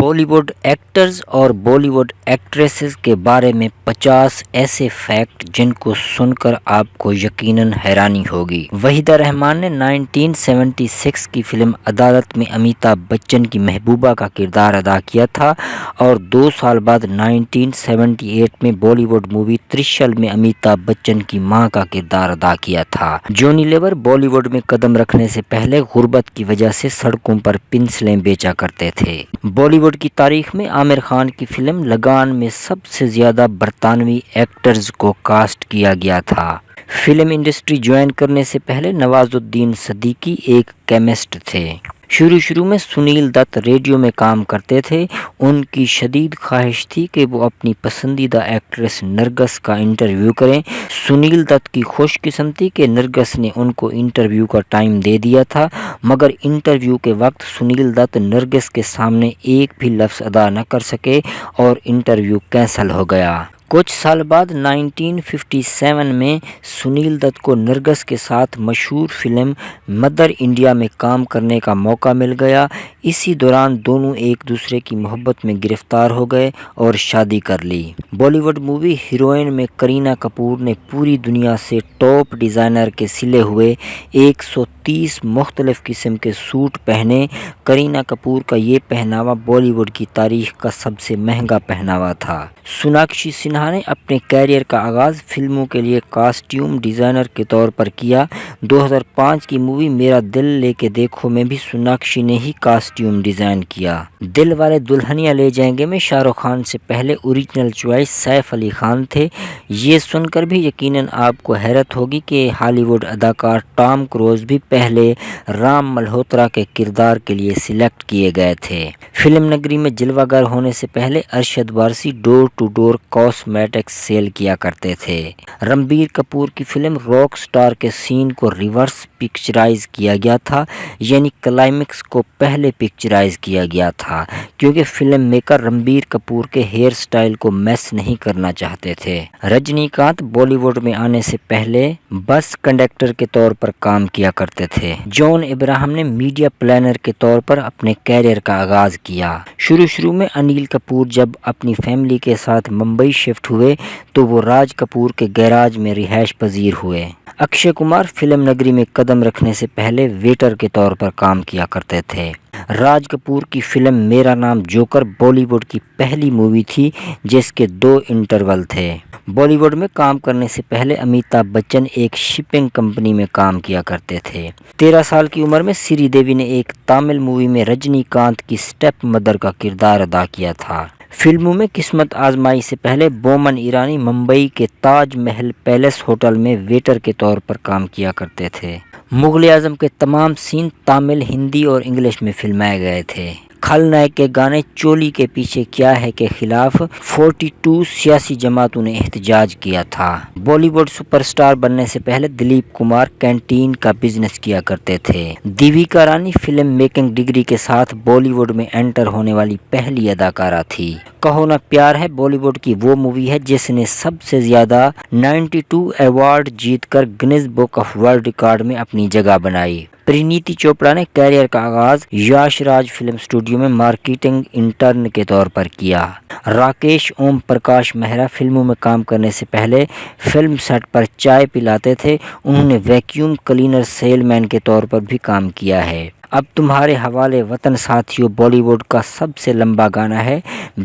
Bali would actors اور بالی would actresses کے بارے میں 50 ایسے فیکٹ جن کو سن کر آپ کو یقیناً حیرانی ہوگی۔ وحیدہ رحمان نے 1976 کی فلم عدالت میں امیتابھ بچن کی محبوبہ کا کردار ادا کیا تھا اور 2 سال بعد 1978 میں بالی ووڈ مووی ترشل میں امیتابھ بچن کی ماں کا کردار ادا کیا تھا۔ جونی لیور بالی ووڈ میں قدم رکھنے سے پہلے غربت کی وجہ سے سڑکوں پر پنسلیں بیچا کرتے تھے۔ بالی ووڈ کی تاریخ میں عامر خان کی فلم لگان میں سب سے زیادہ برطانوی ایکٹرز کو کاسٹ کیا گیا تھا۔ فلم انڈسٹری جوائن کرنے سے پہلے نواز الدین صدیقی ایک کیمسٹ تھے۔ شروع میں سنیل دت ریڈیو میں کام کرتے تھے۔ ان کی شدید خواہش تھی کہ وہ اپنی پسندیدہ ایکٹریس نرگس کا انٹرویو کریں۔ سنیل دت کی خوش قسمتی کہ نرگس نے ان کو انٹرویو کا ٹائم دے دیا تھا، مگر انٹرویو کے وقت سنیل دت نرگس کے سامنے ایک بھی لفظ ادا نہ کر سکے اور انٹرویو کینسل ہو گیا۔ کچھ سال بعد 1957 میں سنیل دت کو نرگس کے ساتھ مشہور فلم مدر انڈیا میں کام کرنے کا موقع مل گیا۔ اسی دوران دونوں ایک دوسرے کی محبت میں گرفتار ہو گئے اور شادی کر لی۔ بالی ووڈ مووی ہیروئن میں کرینہ کپور نے پوری دنیا سے ٹاپ ڈیزائنر کے سلے ہوئے 130 مختلف قسم کے سوٹ پہنے۔ کرینہ کپور کا یہ پہناوا بالی ووڈ کی تاریخ کا سب سے مہنگا پہناوا تھا۔ سوناکشی سنہا نے اپنے کیریئر کا آغاز فلموں کے لیے کاسٹیوم ڈیزائنر کے طور پر کیا۔ 2005 کی مووی میرا دل لے کے دیکھو میں بھی سوناکشی نے ہی کاسٹیوم ڈیزائن کیا۔ دل والے دلہنیا لے جائیں گے میں شاہ رخ خان سے پہلے اوریجنل چوائس سیف علی خان تھے۔ یہ سن کر بھی یقیناً آپ کو حیرت ہوگی کہ ہالی ووڈ اداکار ٹام کروز بھی پہلے رام ملہوترا کے کردار کے لیے سلیکٹ کیے گئے تھے۔ فلم نگری میں جلوہ گر ہونے سے پہلے ارشد وارثی ڈور ٹو ڈور کاسمیٹکس سیل کیا کرتے تھے۔ رنبیر کپور کی فلم راک سٹار کے سین کو ریورس پکچرائز کیا گیا تھا، یعنی کلائمیکس کو پہلے پکچرائز کیا گیا تھا، کیونکہ فلم میکر رنبیر کپور کے ہیئر سٹائل کو میس نہیں کرنا چاہتے تھے۔ رجنی کانت بالی ووڈ میں آنے سے پہلے بس کنڈکٹر کے طور پر کام کیا کرتے تھے۔ جان ابراہم نے میڈیا پلانر کے طور پر اپنے کیریئر کا آغاز کیا۔ شروع میں انیل کپور جب اپنی فیملی کے ساتھ ممبئی شفٹ ہوئے تو وہ راج کپور کے گیراج میں رہائش پذیر ہوئے۔ اکشے کمار فلم نگری میں قدم رکھنے سے پہلے ویٹر کے طور پر کام کیا کرتے تھے۔ راج کپور کی فلم میرا نام جوکر بالی ووڈ کی پہلی مووی تھی جس کے 2 انٹرول تھے۔ بالی ووڈ میں کام کرنے سے پہلے امیتابھ بچن ایک شپنگ کمپنی میں کام کیا کرتے تھے۔ 13 سال کی عمر میں سری دیوی نے ایک تامل مووی میں رجنی کانت کی سٹیپ مدر کا کردار ادا کیا تھا۔ فلموں میں قسمت آزمائی سے پہلے بومن ایرانی ممبئی کے تاج محل پیلس ہوٹل میں ویٹر کے طور پر کام کیا کرتے تھے۔ مغل اعظم کے تمام سین تامل، ہندی اور انگلش میں فلمائے گئے تھے۔ کھل نائک کے گانے چولی کے پیچھے کیا ہے کے خلاف 42 سیاسی جماعتوں نے احتجاج کیا تھا۔ بالی ووڈ سپر سٹار بننے سے پہلے دلیپ کمار کینٹین کا بزنس کیا کرتے تھے۔ دیویکا رانی فلم میکنگ ڈگری کے ساتھ بالی ووڈ میں انٹر ہونے والی پہلی اداکارہ تھی۔ کہو نا پیار ہے بالی ووڈ کی وہ مووی ہے جس نے سب سے زیادہ 92 ایوارڈ جیت کر Guinness book of world record میں اپنی جگہ بنائی۔ پرینیتی چوپڑا نے کیریئر کا آغاز یاش راج فلم اسٹوڈیو میں مارکیٹنگ انٹرن کے طور پر کیا۔ راکیش اوم پرکاش مہرا فلموں میں کام کرنے سے پہلے فلم سیٹ پر چائے پلاتے تھے۔ انہوں نے ویکیوم کلینر سیل مین کے طور پر بھی کام کیا ہے۔ اب تمہارے حوالے وطن ساتھیوں بالی ووڈ کا سب سے لمبا گانا ہے۔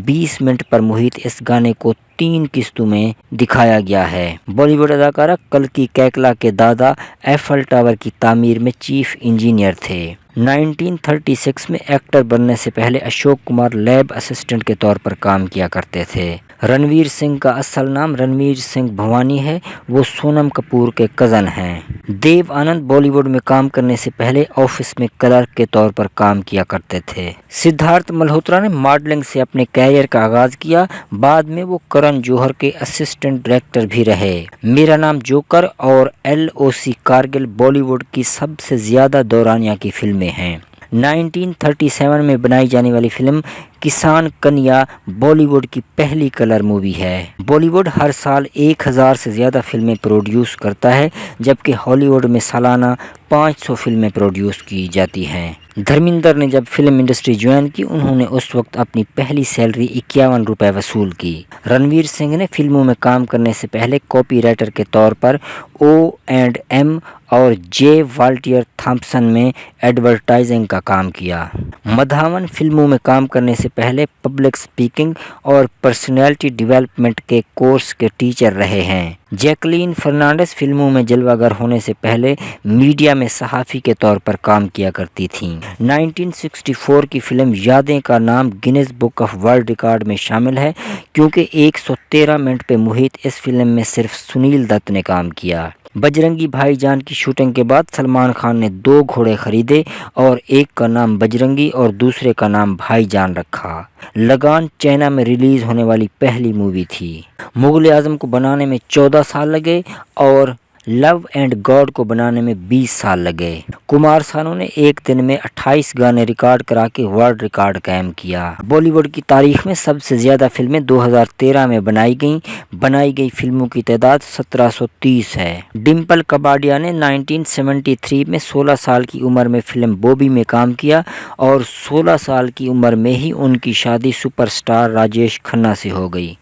20 منٹ پر محیط اس گانے کو 3 قسطوں میں دکھایا گیا ہے۔ بالی ووڈ اداکارہ کلکی کیکلا کے دادا ایفل ٹاور کی تعمیر میں چیف انجینئر تھے۔ 1936 میں ایکٹر بننے سے پہلے اشوک کمار لیب اسسٹنٹ کے طور پر کام کیا کرتے تھے۔ رنویر سنگھ کا اصل نام رنویر سنگھ بھوانی ہے۔ وہ سونم کپور کے کزن ہیں۔ دیو آنند بالی ووڈ میں کام کرنے سے پہلے آفس میں کلرک کے طور پر کام کیا کرتے تھے۔ سدھارتھ ملہوترا نے ماڈلنگ سے اپنے کیریئر کا آغاز کیا۔ بعد میں وہ کرن جوہر کے اسسٹنٹ ڈائریکٹر بھی رہے۔ میرا نام جوکر اور LOC کارگل بالی ووڈ کی سب سے زیادہ دورانیہ کی فلمیں ہیں۔ 1937 میں بنائی جانے والی فلم کسان کنیا بالی ووڈ کی پہلی کلر مووی ہے۔ بالی ووڈ ہر سال 1000 سے زیادہ فلمیں پروڈیوس کرتا ہے، جبکہ ہالی ووڈ میں سالانہ 500 فلمیں پروڈیوس کی جاتی ہیں۔ دھرمیندر نے جب فلم انڈسٹری جوائن کی، انہوں نے اس وقت اپنی پہلی سیلری 51 روپے وصول کی۔ رنویر سنگھ نے فلموں میں کام کرنے سے پہلے کاپی رائٹر کے طور پر O&M اور جے والٹیر تھامپسن میں ایڈورٹائزنگ کا کام کیا۔ مدھاون فلموں میں کام کرنے سے پہلے پبلک اسپیکنگ اور پرسنالٹی ڈیولپمنٹ کے کورس کے ٹیچر رہے ہیں۔ جیکلین فرنانڈس فلموں میں جلوہ گر ہونے سے پہلے میڈیا میں صحافی کے طور پر کام کیا کرتی تھیں۔ 1964 کی فلم یادیں کا نام gains book of world record میں شامل ہے، کیونکہ 113 منٹ پہ محیط اس فلم میں صرف سنیل دت نے کام کیا۔ بجرنگی بھائی جان کی شوٹنگ کے بعد سلمان خان نے 2 گھوڑے خریدے اور ایک کا نام بجرنگی اور دوسرے کا نام بھائی جان رکھا۔ لگان چائنا میں ریلیز ہونے والی پہلی مووی تھی۔ مغل اعظم کو بنانے میں 14 سال لگے اور لو اینڈ گاڈ کو بنانے میں 20 سال لگے۔ کمار سانو نے ایک دن میں 28 گانے ریکارڈ کرا کے ورلڈ ریکارڈ قائم کیا۔ بالی ووڈ کی تاریخ میں سب سے زیادہ فلمیں 2013 میں بنائی گئی فلموں کی تعداد 1730 ہے۔ ڈمپل کپاڈیا نے 1973 میں 16 سال کی عمر میں فلم بوبی میں کام کیا اور 16 سال کی عمر میں ہی ان کی شادی سپر اسٹار راجیش کھنہ سے ہو گئی۔